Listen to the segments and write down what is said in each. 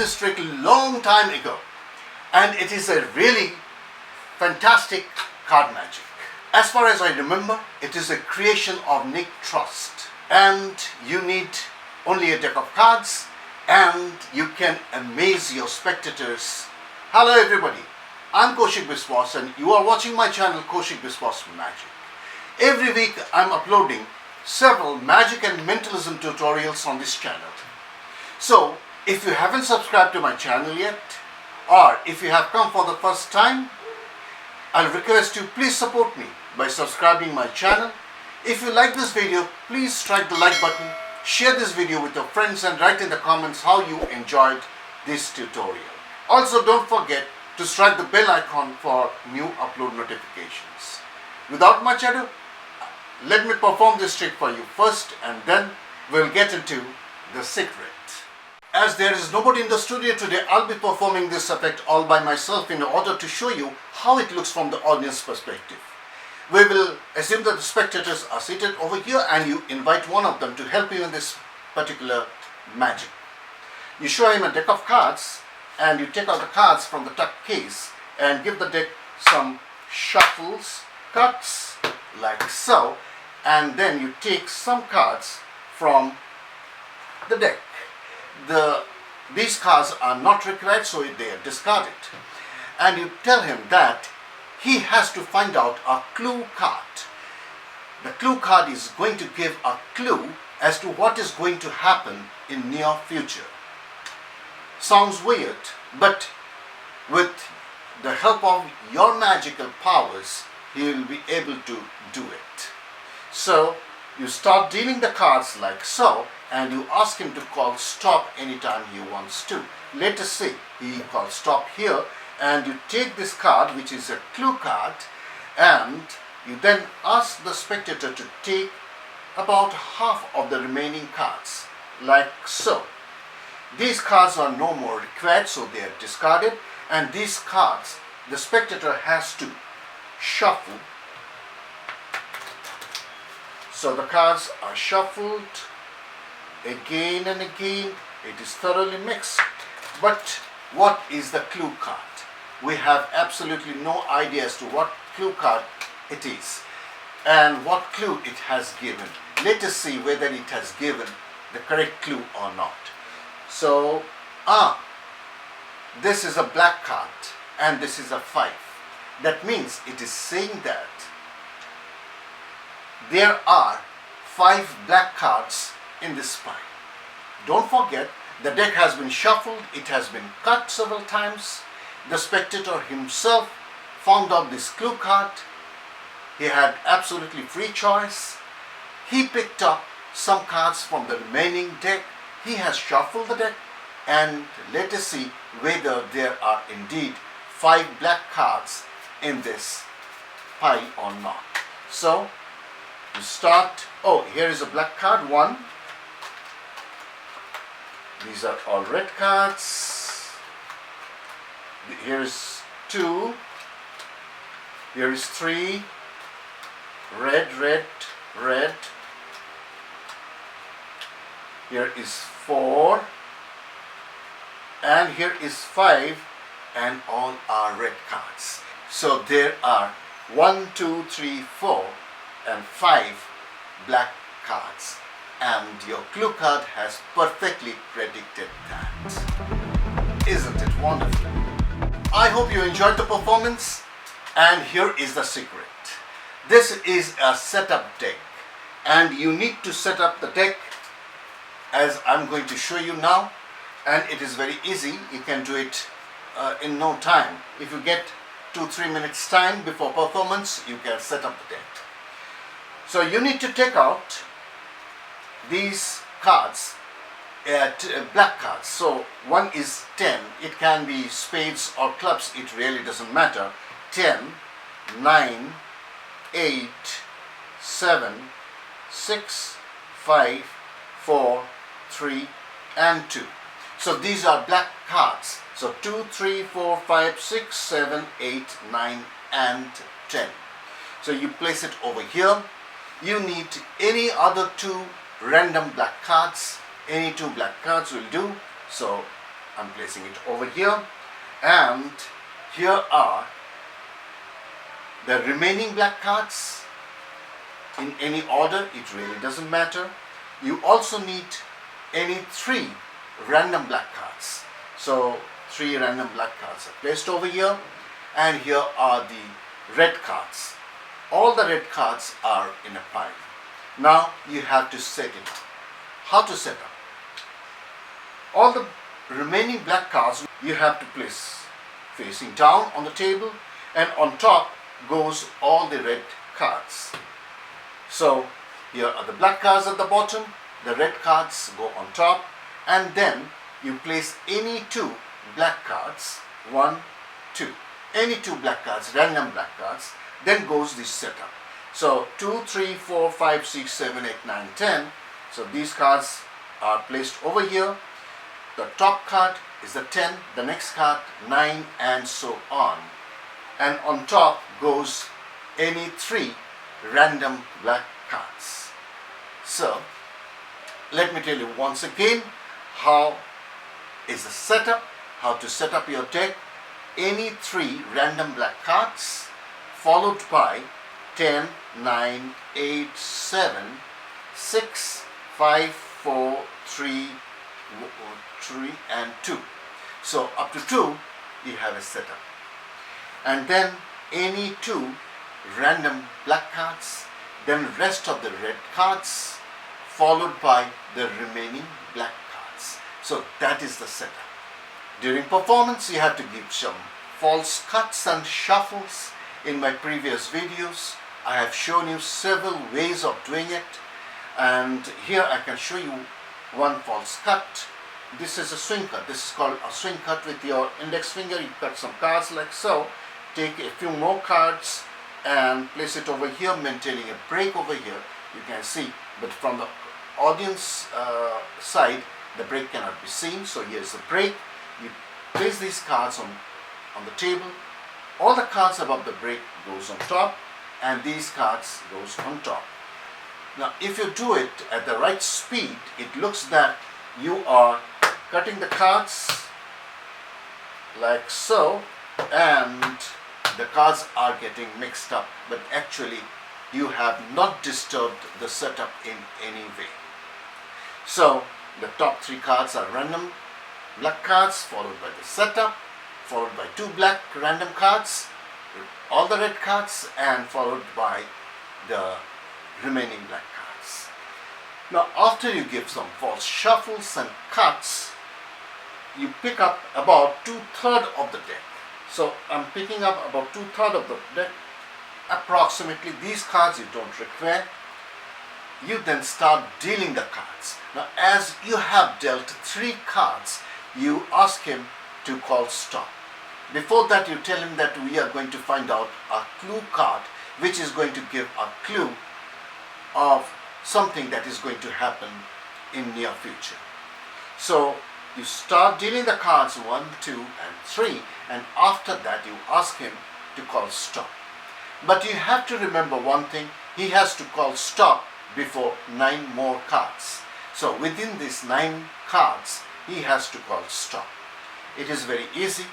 this trick long time ago, and it is a really fantastic card magic. As far as I remember, it is a creation of Nick Trust, and you need only a deck of cards and you can amaze your spectators. Hello everybody, I'm Kaushik Biswas and you are watching my channel Kaushik Biswas Magic. Every week I'm uploading several magic and mentalism tutorials on this channel. So if you haven't subscribed to my channel yet, or if you have come for the first time, I'll request you please support me by subscribing my channel. If you like this video, please strike the like button, share this video with your friends and write in the comments how you enjoyed this tutorial. Also don't forget to strike the bell icon for new upload notifications. Without much ado, let me perform this trick for you first and then we'll get into the secret. As there is nobody in the studio today, I'll be performing this effect all by myself in order to show you how it looks from the audience perspective. We will assume that the spectators are seated over here and you invite one of them to help you in this particular magic. You show him a deck of cards and you take out the cards from the tuck case and give the deck some shuffles, cuts like so, and then you take some cards from the deck. These cards are not required, so they are discarded. And you tell him that he has to find out a clue card. The clue card is going to give a clue as to what is going to happen in near future. Sounds weird, but with the help of your magical powers, he will be able to do it. So you start dealing the cards like so, and you ask him to call stop anytime he wants to. Let us say he calls stop here, and you take this card, which is a clue card, and you then ask the spectator to take about half of the remaining cards, like so. These cards are no more required, so they are discarded, and these cards the spectator has to shuffle. So the cards are shuffled again and again. It is thoroughly mixed. But what is the clue card? We have absolutely no idea as to what clue card it is and what clue it has given. Let us see whether it has given the correct clue or not. So, this is a black card and this is a 5. That means it is saying that there are 5 black cards in this pile. Don't forget, the deck has been shuffled, it has been cut several times. The spectator himself found out this clue card. He had absolutely free choice. He picked up some cards from the remaining deck. He has shuffled the deck, and let us see whether there are indeed 5 black cards in this pile or not. So you start. Oh, here is a black card, 1. These are all red cards. Here is 2. Here is 3. Red, red, red. Here is 4. And here is 5. And all are red cards. So there are 1, 2, 3, 4 and 5 black cards. And your clue card has perfectly predicted that. Isn't it wonderful? I hope you enjoyed the performance, and here is the secret. This is a setup deck, and you need to set up the deck as I'm going to show you now, and it is very easy. You can do it in no time. If you get 2-3 minutes time before performance, you can set up the deck. So you need to take out these cards, black cards. So 1 is 10. It can be spades or clubs. It really doesn't matter. 10, 9, 8, 7, 6, 5, 4, 3 and 2. So these are black cards. So 2, 3, 4, 5, 6, 7, 8, 9 and 10. So you place it over here. You need any other 2 random black cards. Any 2 black cards will do. So I'm placing it over here, and here are the remaining black cards in any order. It really doesn't matter. You also need any 3 random black cards. So 3 random black cards are placed over here, and here are the red cards. All the red cards are in a pile. Now you have to set it up. How to set up? All the remaining black cards you have to place facing down on the table, and on top goes all the red cards. So here are the black cards at the bottom, the red cards go on top, and then you place any 2 black cards, 1, 2, any 2 black cards, random black cards, then goes this setup. So 2, 3, 4, 5, 6, 7, 8, 9, 10. So these cards are placed over here. The top card is the 10, the next card 9, and so on. And on top goes any 3 random black cards. So let me tell you once again how is the setup, how to set up your deck. Any 3 random black cards followed by 10, 9, 8, 7, 6, 5, 4, 3, 3 and 2. So up to 2 you have a setup. And then any 2 random black cards, then rest of the red cards followed by the remaining black cards. So that is the setup. During performance you have to give some false cuts and shuffles. In my previous videos I have shown you several ways of doing it, and here I can show you one false cut. This is a swing cut. This is called a swing cut. With your index finger you cut some cards like so. Take a few more cards and place it over here, maintaining a break over here. You can see, but from the audience side the break cannot be seen. So here's the break. You place these cards on the table. All the cards above the break goes on top, and these cards goes on top. Now if you do it at the right speed, it looks that you are cutting the cards like so, and the cards are getting mixed up, but actually you have not disturbed the setup in any way. So the top 3 cards are random black cards, followed by the setup, followed by 2 black random cards, all the red cards, and followed by the remaining black cards. Now after you give some false shuffles and cuts, you pick up about 2/3 of the deck. So I'm picking up about 2/3 of the deck, approximately. These cards you don't require. You then start dealing the cards. Now as you have dealt 3 cards, you ask him to call stop. Before that you tell him that we are going to find out a clue card which is going to give a clue of something that is going to happen in near future. So you start dealing the cards 1, 2 and 3, and after that you ask him to call stop. But you have to remember one thing, he has to call stop before 9 more cards. So within these 9 cards he has to call stop. It is very easy.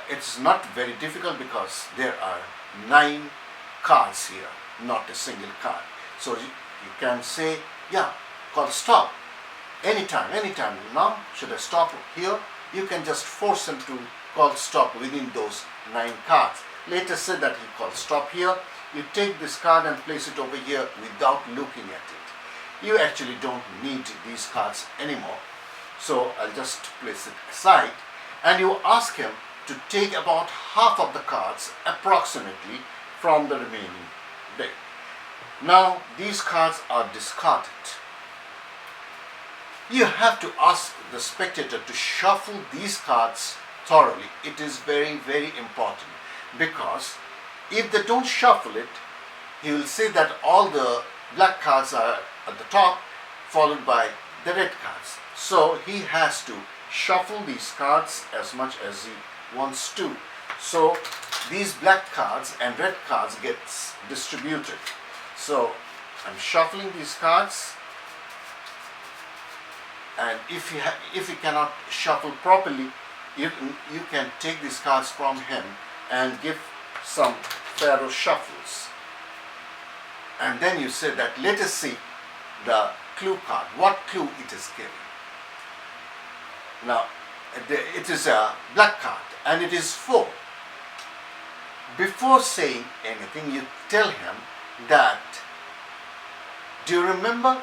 It's not very difficult because there are 9 cards here, not a single card. So you can say, yeah, call stop anytime. Now should I stop here? You can just force him to call stop within those 9 cards. Let us say that he calls stop here. You take this card and place it over here without looking at it. You actually don't need these cards anymore. So I'll just place it aside, and you ask him to take about half of the cards approximately from the remaining deck. Now these cards are discarded. You have to ask the spectator to shuffle these cards thoroughly. It is very, very important, because if they don't shuffle it, he will say that all the black cards are at the top followed by the red cards. So he has to shuffle these cards as much as he wants to. So these black cards and red cards gets distributed. So I'm shuffling these cards. And if you cannot shuffle properly, you can take these cards from him and give some pharaoh shuffles. And then you say that, let us see the clue card, what clue it is giving. Now, it is a black card and it is 4. Before saying anything, you tell him that, do you remember,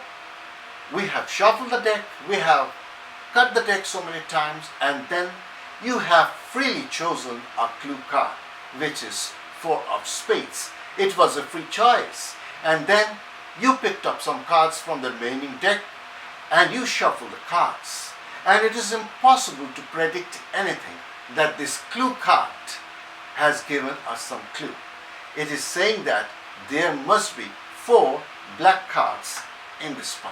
we have shuffled the deck, we have cut the deck so many times, and then you have freely chosen a clue card, which is 4 of spades. It was a free choice. And then you picked up some cards from the remaining deck and you shuffled the cards. And it is impossible to predict anything that this clue card has given us some clue. It is saying that there must be 4 black cards in this pile.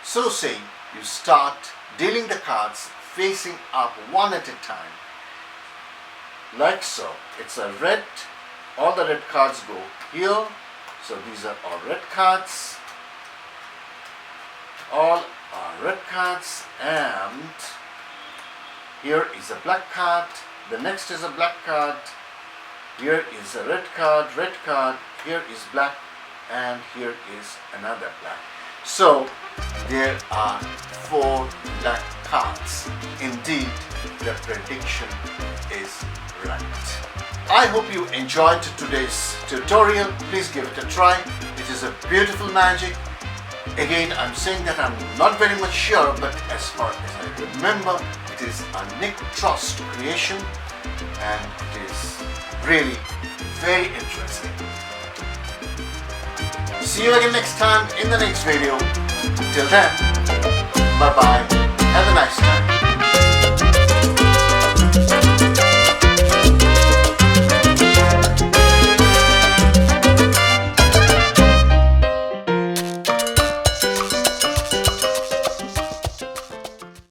So saying, you start dealing the cards facing up one at a time. Like so. It's a red. All the red cards go here. So these are all red cards. All are red cards, and here is a black card. The next is a black card. Here is a red card, here is black, and here is another black. So there are 4 black cards. Indeed, the prediction is right. I hope you enjoyed today's tutorial. Please give it a try. It is a beautiful magic. Again, I'm saying that I'm not very much sure, but as far as I remember, it is a Nick Trust creation, and it is really very interesting. See you again next time in the next video. Till then, bye bye. Have a nice time.